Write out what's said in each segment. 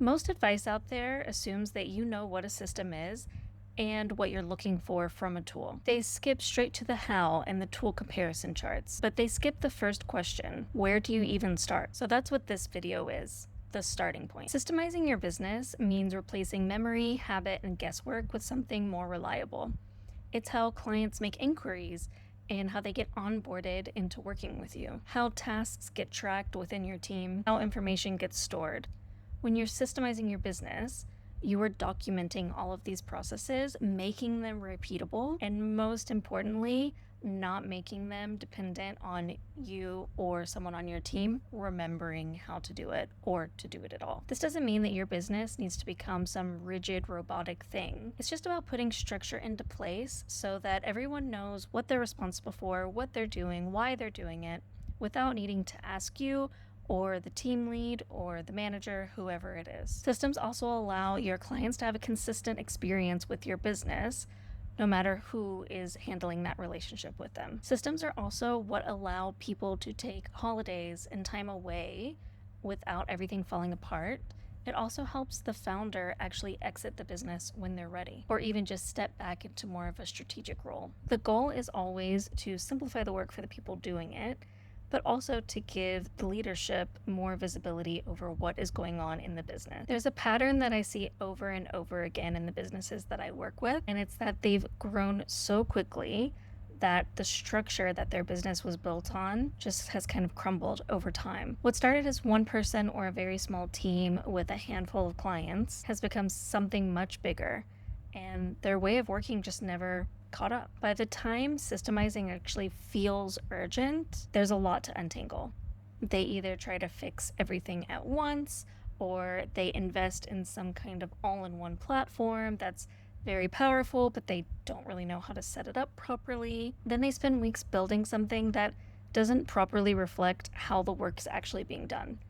Most advice out there assumes that you know what a system is and what you're looking for from a tool. They skip straight to the how and the tool comparison charts, but they skip the first question: where do you even start? So that's what this video is. The starting point. Systemizing your business means replacing memory, habit, and guesswork with something more reliable. It's how clients make inquiries and how they get onboarded into working with you, how tasks get tracked within your team, how information gets stored. When you're systemizing your business, you are documenting all of these processes, making them repeatable, and most importantly, not making them dependent on you or someone on your team remembering how to do it or to do it at all. This doesn't mean that your business needs to become some rigid robotic thing. It's just about putting structure into place so that everyone knows what they're responsible for, what they're doing, why they're doing it, without needing to ask you or the team lead or the manager, whoever it is. Systems also allow your clients to have a consistent experience with your business, no matter who is handling that relationship with them. Systems are also what allow people to take holidays and time away without everything falling apart. It also helps the founder actually exit the business when they're ready, or even just step back into more of a strategic role. The goal is always to simplify the work for the people doing it, but also to give the leadership more visibility over what is going on in the business. There's a pattern that I see over and over again in the businesses that I work with, and it's that they've grown so quickly that the structure that their business was built on just has kind of crumbled over time. What started as one person or a very small team with a handful of clients has become something much bigger, and their way of working just never caught up. By the time systemizing actually feels urgent, there's a lot to untangle. They either try to fix everything at once, or they invest in some kind of all-in-one platform that's very powerful, but they don't really know how to set it up properly. Then they spend weeks building something that doesn't properly reflect how the work is actually being done.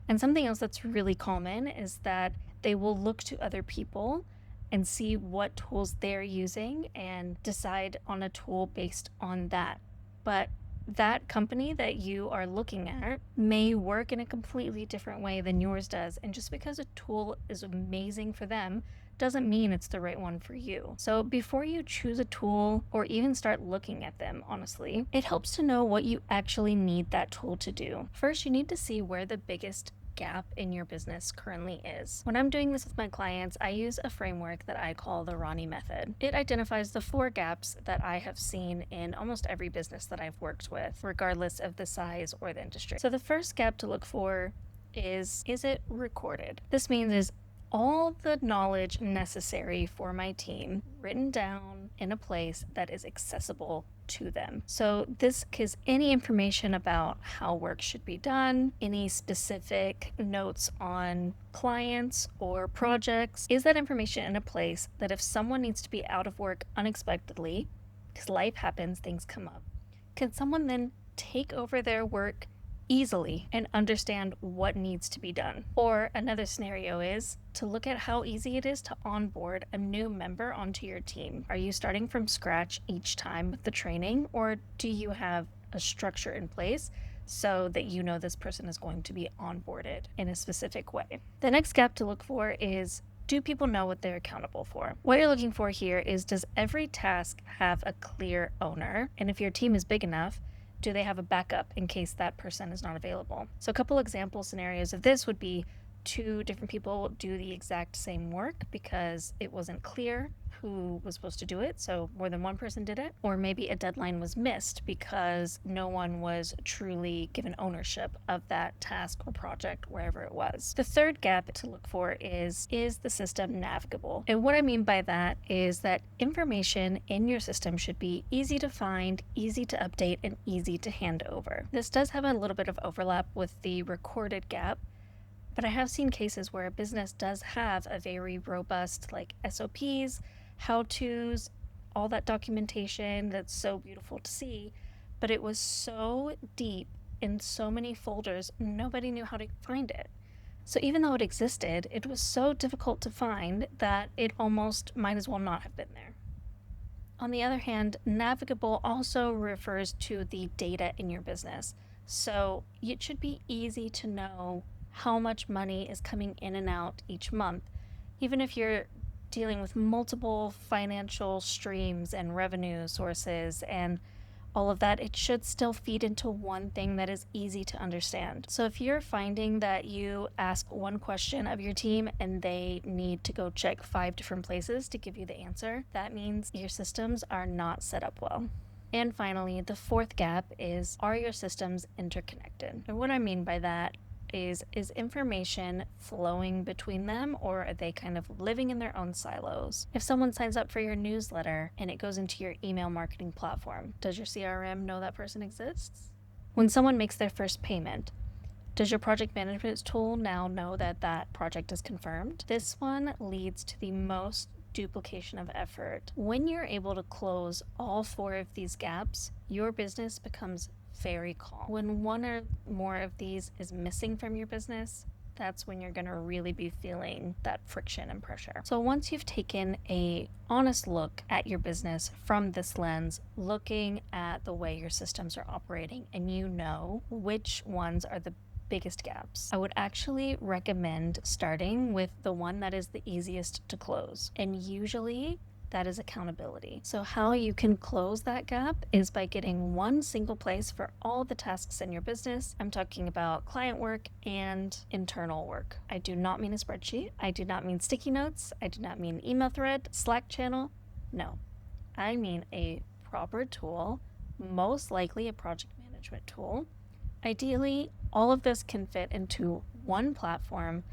And something else that's really common is that they will look to other people and see what tools they're using and decide on a tool based on that. But that company that you are looking at may work in a completely different way than yours does. And just because a tool is amazing for them doesn't mean it's the right one for you. So before you choose a tool or even start looking at them, honestly, it helps to know what you actually need that tool to do. First, you need to see where the biggest gap in your business currently is. When I'm doing this with my clients, I use a framework that I call the Ronnie method. It identifies the 4 gaps that I have seen in almost every business that I've worked with, regardless of the size or the industry. So the first gap to look for is it recorded? This means is all the knowledge necessary for my team written down in a place that is accessible to them. So this is any information about how work should be done, any specific notes on clients or projects. Is that information in a place that if someone needs to be out of work unexpectedly, because life happens, things come up, can someone then take over their work easily and understand what needs to be done? Or another scenario is to look at how easy it is to onboard a new member onto your team. Are you starting from scratch each time with the training, or do you have a structure in place so that you know this person is going to be onboarded in a specific way? The next gap to look for is, do people know what they're accountable for? What you're looking for here is, does every task have a clear owner? And if your team is big enough, do they have a backup in case that person is not available? So a couple example scenarios of this would be 2 different people do the exact same work because it wasn't clear who was supposed to do it, so more than one person did it. Or maybe a deadline was missed because no one was truly given ownership of that task or project, wherever it was. The third gap to look for is the system navigable? And what I mean by that is that information in your system should be easy to find, easy to update, and easy to hand over. This does have a little bit of overlap with the recorded gap, but I have seen cases where a business does have a very robust SOPs, how-tos, all that documentation that's so beautiful to see, but it was so deep in so many folders, nobody knew how to find it. So even though it existed, it was so difficult to find that it almost might as well not have been there. On the other hand, navigable also refers to the data in your business. So it should be easy to know how much money is coming in and out each month. Even if you're dealing with multiple financial streams and revenue sources and all of that, it should still feed into one thing that is easy to understand. So if you're finding that you ask one question of your team and they need to go check 5 different places to give you the answer, that means your systems are not set up well. And finally, the fourth gap is, are your systems interconnected? And what I mean by that is information flowing between them, or are they kind of living in their own silos? If someone signs up for your newsletter and it goes into your email marketing platform, does your CRM know that person exists? When someone makes their first payment, does your project management tool now know that that project is confirmed? This one leads to the most duplication of effort. When you're able to close all 4 of these gaps, your business becomes very calm. When one or more of these is missing from your business, that's when you're going to really be feeling that friction and pressure. So once you've taken a honest look at your business from this lens, looking at the way your systems are operating, and you know which ones are the biggest gaps, I would actually recommend starting with the one that is the easiest to close. And usually that is accountability. So how you can close that gap is by getting one single place for all the tasks in your business. I'm talking about client work and internal work. I do not mean a spreadsheet. I do not mean sticky notes. I do not mean email thread, Slack channel. No, I mean a proper tool, most likely a project management tool. Ideally, all of this can fit into one platform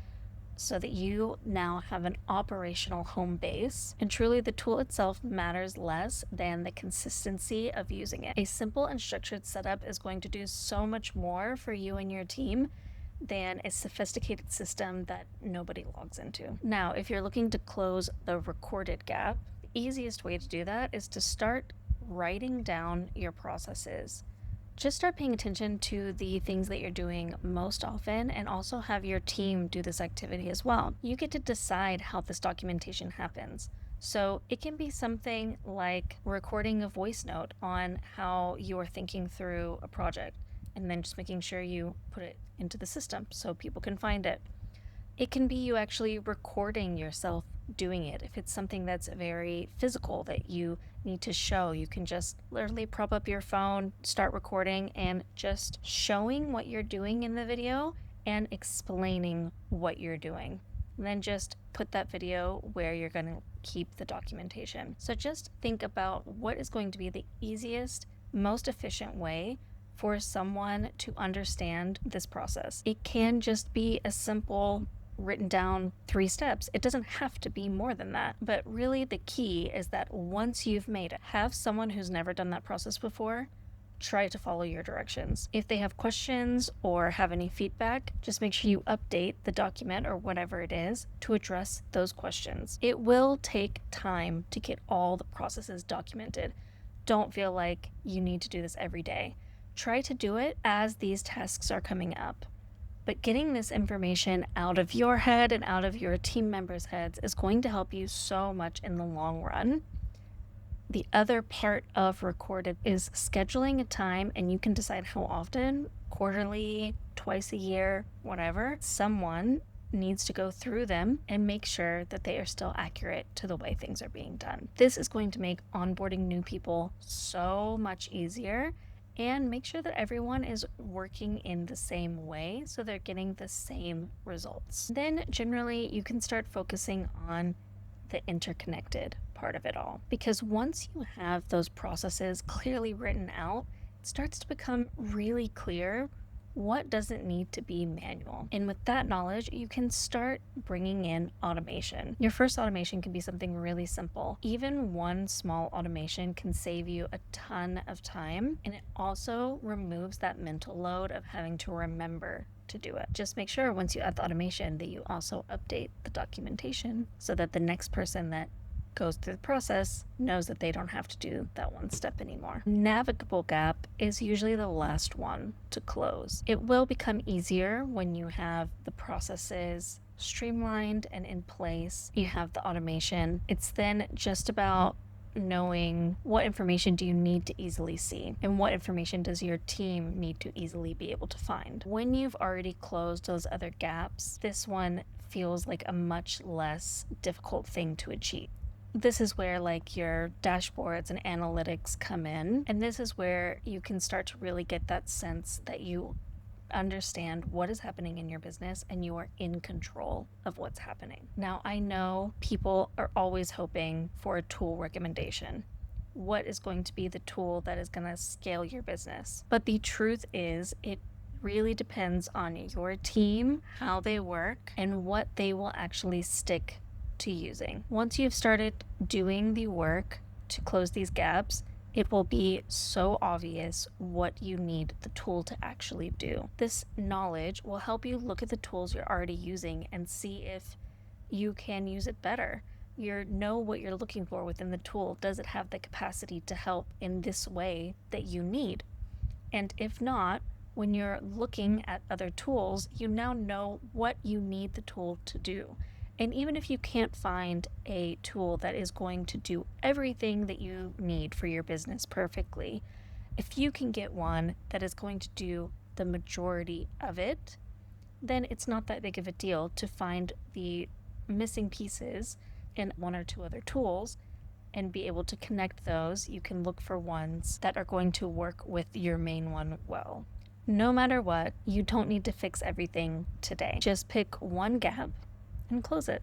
so that you now have an operational home base, and truly the tool itself matters less than the consistency of using it. A simple and structured setup is going to do so much more for you and your team than a sophisticated system that nobody logs into. Now, if you're looking to close the recorded gap, the easiest way to do that is to start writing down your processes. Just start paying attention to the things that you're doing most often, and also have your team do this activity as well. You get to decide how this documentation happens. So it can be something like recording a voice note on how you're thinking through a project, and then just making sure you put it into the system so people can find it. It can be you actually recording yourself doing it. If it's something that's very physical that you need to show, you can just literally prop up your phone, start recording, and just showing what you're doing in the video and explaining what you're doing. And then just put that video where you're going to keep the documentation. So just think about what is going to be the easiest, most efficient way for someone to understand this process. It can just be a simple written down 3 steps. It doesn't have to be more than that. But really the key is that once you've made it, have someone who's never done that process before try to follow your directions. If they have questions or have any feedback, just make sure you update the document or whatever it is to address those questions. It will take time to get all the processes documented. Don't feel like you need to do this every day. Try to do it as these tasks are coming up. But getting this information out of your head and out of your team members' heads is going to help you so much in the long run. The other part of recorded is scheduling a time, and you can decide how often, quarterly, twice a year, whatever. Someone needs to go through them and make sure that they are still accurate to the way things are being done. This is going to make onboarding new people so much easier, and make sure that everyone is working in the same way so they're getting the same results. Then generally you can start focusing on the interconnected part of it all, because once you have those processes clearly written out, it starts to become really clear what doesn't need to be manual. And with that knowledge, you can start bringing in automation. Your first automation can be something really simple. Even one small automation can save you a ton of time, and it also removes that mental load of having to remember to do it. Just make sure once you add the automation that you also update the documentation so that the next person that goes through the process knows that they don't have to do that one step anymore. Navigable gap is usually the last one to close. It will become easier when you have the processes streamlined and in place. You have the automation. It's then just about knowing what information do you need to easily see and what information does your team need to easily be able to find. When you've already closed those other gaps, this one feels like a much less difficult thing to achieve. This is where like your dashboards and analytics come in, and this is where you can start to really get that sense that you understand what is happening in your business and you are in control of what's happening. Now, I know people are always hoping for a tool recommendation. What is going to be the tool that is going to scale your business? But the truth is, it really depends on your team, how they work, and what they will actually stick to using. Once you've started doing the work to close these gaps, it will be so obvious what you need the tool to actually do. This knowledge will help you look at the tools you're already using and see if you can use it better. You know what you're looking for within the tool. Does it have the capacity to help in this way that you need? And if not, when you're looking at other tools, you now know what you need the tool to do. And even if you can't find a tool that is going to do everything that you need for your business perfectly, if you can get one that is going to do the majority of it, then it's not that big of a deal to find the missing pieces in one or two other tools and be able to connect those. You can look for ones that are going to work with your main one well. No matter what, you don't need to fix everything today. Just pick one gap and close it.